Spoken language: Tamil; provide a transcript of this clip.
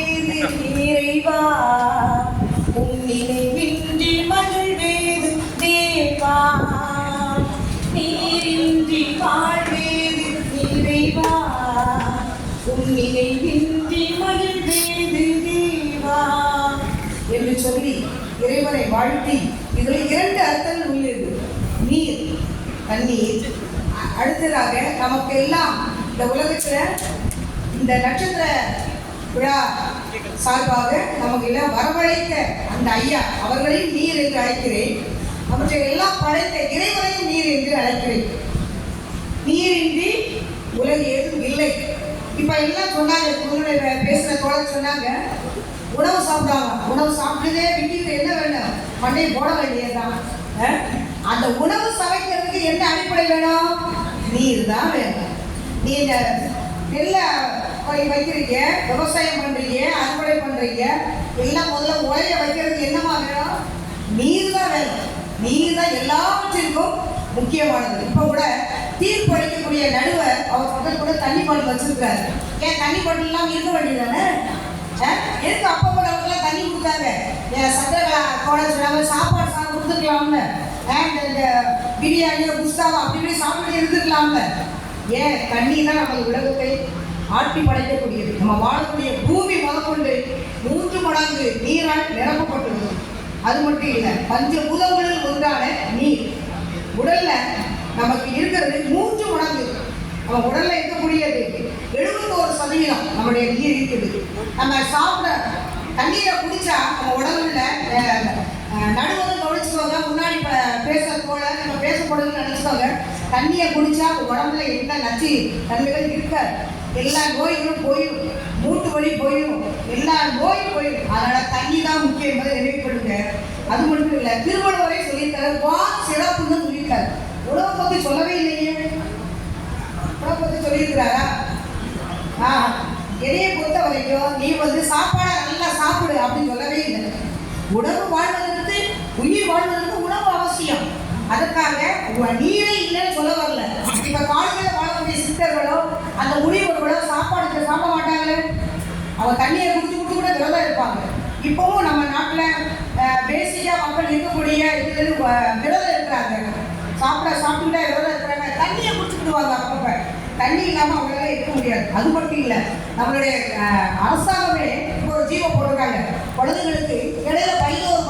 வாழ்வேது இறைவா, உன் நினைவின்றி மகிழ்வேது தேவா. நீரின்றி வாழ்வேது இறைவா, உன் நினைவின்றி மகிழ்வேது தேவா என்று சொல்லி இறைவனை வாழ்த்தி. இதில் 2 அர்த்தங்கள் உள்ளது. நீர், தண்ணீர். அடுத்ததாக நமக்கு எல்லாம் இந்த உலகத்தில் இந்த நட்சத்திர விழா சார்பாக நமக்கு எல்லாம் வரவழைத்த அந்த ஐயா அவர்களையும் நீர் என்று அழைக்கிறேன். அவற்றை எல்லாம் படைத்த இறைவனையும் நீர் என்று அழைக்கிறேன். நீரின்றி உலகு ஏதும் இல்லை. இப்போ எல்லாம் சொன்னாங்க, உங்களுடைய பேசுகிற தோழர் சொன்னாங்க, உணவு சாப்பிடாங்க. உணவு சாப்பிட்டுதே விட்டுட்டு என்ன வேணும்? மண்ணை போட வேண்டியதுதான். அந்த உணவு சமைக்கிறதுக்கு என்ன அடிப்படை வேணும்? நீர் தான் வேணும். நீ இந்த நெல்லை வைக்கிறீங்க, விவசாயம் பண்ணுறீங்க, அறுவடை பண்ணுறீங்க, எல்லாம் முதல்ல உலைய வைக்கிறதுக்கு என்னமா வேணும்? நீர் தான் வேணும். நீர் தான் எல்லாவற்றிற்கும் முக்கியமானது. இப்போ கூட தீர்ப்பளிக்கக்கூடிய நடுவர் அவர் பக்கத்தில் கூட தண்ணி பாட்டில் வச்சிருக்காரு. ஏன் தண்ணி பாட்டிலாம் இருக்க வேண்டியதானே? எதுக்கு அப்போ அவங்களாம் தண்ணி கொடுத்தாங்க? சட்டை கோட சொல்லாமல் சாப்பாடு கொடுத்துருக்கலாம்ல. இந்த பிரியாணியோ குஸ்தாவோ அப்படி இப்படி சாப்பிட்டு இருந்துக்கலாம்ல. ஏன் தண்ணி தான் நமது உலகத்தை ஆட்டி படைக்கக்கூடியது. நம்ம வாழக்கூடிய பூமி முதற்கொண்டு 3 மடங்கு நீரால் நிரப்பப்பட்டுள்ளது. அது மட்டும் இல்லை, பஞ்சபூதங்களில் ஒன்றான நீர் உடல்ல நமக்கு இருக்கிறது 3 மடங்கு. நம்ம உடல்ல இருக்கக்கூடியது 71% நம்முடைய நீர் இருக்குது. நம்ம சாப்பிட தண்ணீரை குடிச்சா நம்ம உடம்புல நடுவது கவனிச்சுக்கோங்க. முன்னாடி பேசுற போல நம்ம பேசப்படுதுன்னு நினைச்சுக்கோங்க. தண்ணியை குடிச்சா உடம்புல என்ன நச்சு தன்மைகள் இருக்காது. எல்லா நோய்களும் போயிடும், மூட்டு வலி போயிடும், எல்லா நோயும் போயிடும். அதனால தண்ணி தான் முக்கியம் என்பதை நினைவுபடுங்க. அது மட்டும் இல்லை, திருவள்ளுவரை சொல்லியிருக்காரு, வான் சிறப்புன்னு சொல்லியிருக்காரு. உணவை பற்றி சொல்லவே இல்லையே. உணவை பற்றி சொல்லியிருக்கிறாரா? என்னையை பொறுத்த வரைக்கும் நீ சாப்பாடை நல்லா சாப்பிடு அப்படின்னு சொல்லவே இல்லை. உணவு வாழ்வதற்கு, உயிர் வாழ்வதற்கு உணவு அவசியம். அதற்காக நீரை இல்லைன்னு சொல்ல வரல. இப்ப காலத்தில் வாழக்கூடிய சித்தர்களோ அந்த முனிவர்களோ சாப்பாடு சாப்பிட மாட்டாங்களே. அவங்க தண்ணியை குடிச்சு குடிச்சு கூட விரதம் இருப்பாங்க. இப்பவும் நம்ம நாட்டில் பேசிக்கா மக்கள் இருக்கக்கூடிய இது விரதம் இருக்கிறாங்க. சாப்பிட்டுக்கிட்டே விரதம் இருக்கிறாங்க. தண்ணியை குடிச்சுக்கிடுவாங்க. அப்பப்ப தண்ணி இல்லாமல் அவங்களால இருக்க முடியாது. அது மட்டும் இல்லை, நம்மளுடைய அரசாங்கமே இப்போ ஒரு ஜீவோ போட்டிருக்காங்க. குழந்தைங்களுக்கு இடையில 11